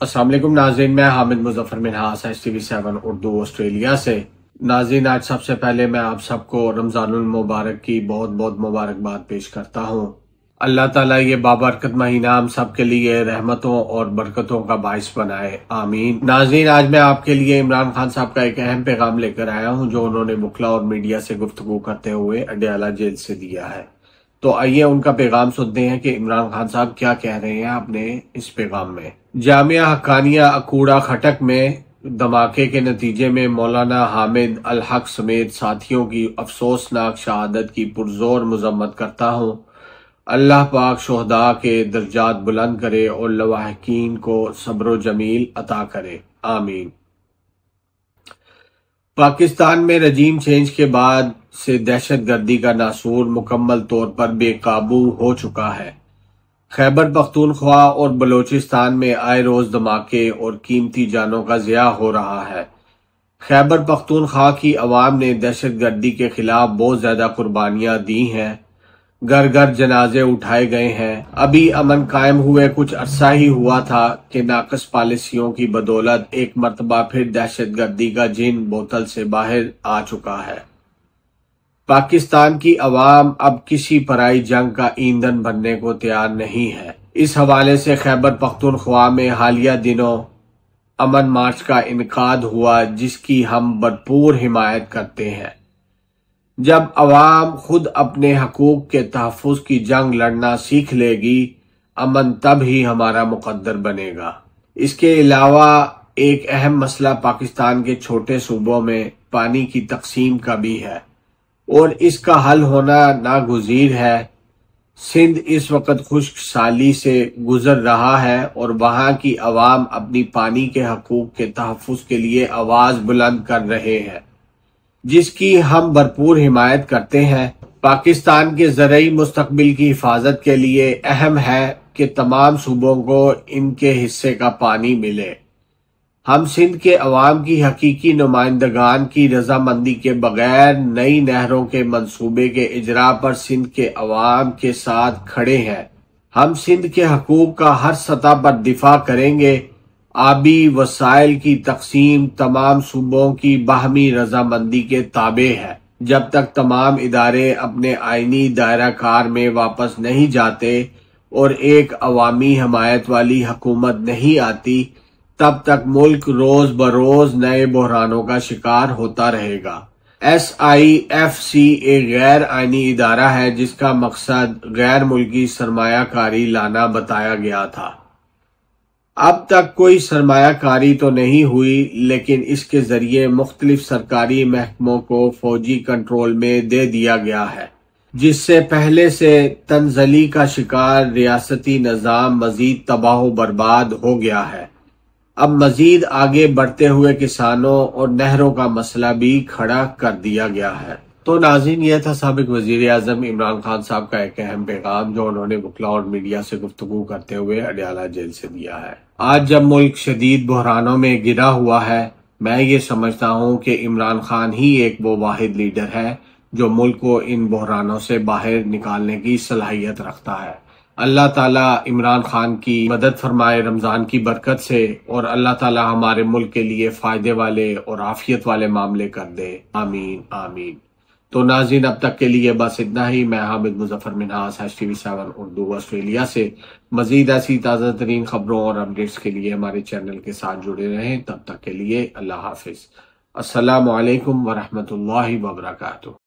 السلام علیکم ناظرین، میں حامد مظفر منہاس STV7 اردو آسٹریلیا سے۔ ناظرین، آج سب سے پہلے میں آپ سب کو رمضان المبارک کی بہت بہت مبارکباد پیش کرتا ہوں۔ اللہ تعالیٰ یہ بابرکت مہینہ ہم سب کے لیے رحمتوں اور برکتوں کا باعث بنائے، آمین۔ ناظرین، آج میں آپ کے لیے عمران خان صاحب کا ایک اہم پیغام لے کر آیا ہوں جو انہوں نے وکلا اور میڈیا سے گفتگو کرتے ہوئے اڈیالہ جیل سے دیا ہے۔ تو آئیے ان کا پیغام سنتے ہیں کہ عمران خان صاحب کیا کہہ رہے ہیں اپنے اس پیغام میں۔ جامعہ حقانیہ اکوڑا خٹک میں دھماکے کے نتیجے میں مولانا حامد الحق سمیت ساتھیوں کی افسوسناک شہادت کی پرزور مذمت کرتا ہوں۔ اللہ پاک شہداء کے درجات بلند کرے اور لواحقین کو صبر و جمیل عطا کرے، آمین۔ پاکستان میں رجیم چینج کے بعد سے دہشت گردی کا ناسور مکمل طور پر بے قابو ہو چکا ہے۔ خیبر پختونخوا اور بلوچستان میں آئے روز دھماکے اور قیمتی جانوں کا ضیاع ہو رہا ہے۔ خیبر پختونخوا کی عوام نے دہشت گردی کے خلاف بہت زیادہ قربانیاں دی ہیں، گھر گھر جنازے اٹھائے گئے ہیں۔ ابھی امن قائم ہوئے کچھ عرصہ ہی ہوا تھا کہ ناقص پالیسیوں کی بدولت ایک مرتبہ پھر دہشت گردی کا جن بوتل سے باہر آ چکا ہے۔ پاکستان کی عوام اب کسی پرائی جنگ کا ایندھن بننے کو تیار نہیں ہے۔ اس حوالے سے خیبر پختونخوا میں حالیہ دنوں امن مارچ کا انعقاد ہوا جس کی ہم بھرپور حمایت کرتے ہیں۔ جب عوام خود اپنے حقوق کے تحفظ کی جنگ لڑنا سیکھ لے گی، امن تب ہی ہمارا مقدر بنے گا۔ اس کے علاوہ ایک اہم مسئلہ پاکستان کے چھوٹے صوبوں میں پانی کی تقسیم کا بھی ہے اور اس کا حل ہونا ناگزیر ہے۔ سندھ اس وقت خشک سالی سے گزر رہا ہے اور وہاں کی عوام اپنی پانی کے حقوق کے تحفظ کے لیے آواز بلند کر رہے ہیں، جس کی ہم بھرپور حمایت کرتے ہیں۔ پاکستان کے زرعی مستقبل کی حفاظت کے لیے اہم ہے کہ تمام صوبوں کو ان کے حصے کا پانی ملے۔ ہم سندھ کے عوام کی حقیقی نمائندگان کی رضامندی کے بغیر نئی نہروں کے منصوبے کے اجراء پر سندھ کے عوام کے ساتھ کھڑے ہیں۔ ہم سندھ کے حقوق کا ہر سطح پر دفاع کریں گے۔ آبی وسائل کی تقسیم تمام صوبوں کی باہمی رضامندی کے تابع ہے۔ جب تک تمام ادارے اپنے آئینی دائرہ کار میں واپس نہیں جاتے اور ایک عوامی حمایت والی حکومت نہیں آتی، تب تک ملک روز بروز نئے بحرانوں کا شکار ہوتا رہے گا۔ SIFC ایک غیر آئینی ادارہ ہے جس کا مقصد غیر ملکی سرمایہ کاری لانا بتایا گیا تھا۔ اب تک کوئی سرمایہ کاری تو نہیں ہوئی، لیکن اس کے ذریعے مختلف سرکاری محکموں کو فوجی کنٹرول میں دے دیا گیا ہے، جس سے پہلے سے تنزلی کا شکار ریاستی نظام مزید تباہ و برباد ہو گیا ہے۔ اب مزید آگے بڑھتے ہوئے کسانوں اور نہروں کا مسئلہ بھی کھڑا کر دیا گیا ہے۔ تو ناظرین، یہ تھا سابق وزیر اعظم عمران خان صاحب کا ایک اہم پیغام جو انہوں نے وکلا اور میڈیا سے گفتگو کرتے ہوئے اڈیالہ جیل سے دیا ہے۔ آج جب ملک شدید بحرانوں میں گرا ہوا ہے، میں یہ سمجھتا ہوں کہ عمران خان ہی ایک وہ واحد لیڈر ہے جو ملک کو ان بحرانوں سے باہر نکالنے کی صلاحیت رکھتا ہے۔ اللہ تعالیٰ عمران خان کی مدد فرمائے رمضان کی برکت سے، اور اللہ تعالیٰ ہمارے ملک کے لیے فائدے والے اور عافیت والے معاملے کر دے، آمین آمین۔ تو ناظرین، اب تک کے لیے بس اتنا ہی۔ میں حامد مظفر منہاس STV7 اردو آسٹریلیا سے۔ مزید ایسی تازہ ترین خبروں اور اپڈیٹس کے لیے ہمارے چینل کے ساتھ جڑے رہیں۔ تب تک کے لیے اللہ حافظ۔ السلام علیکم ورحمۃ اللہ وبرکاتہ۔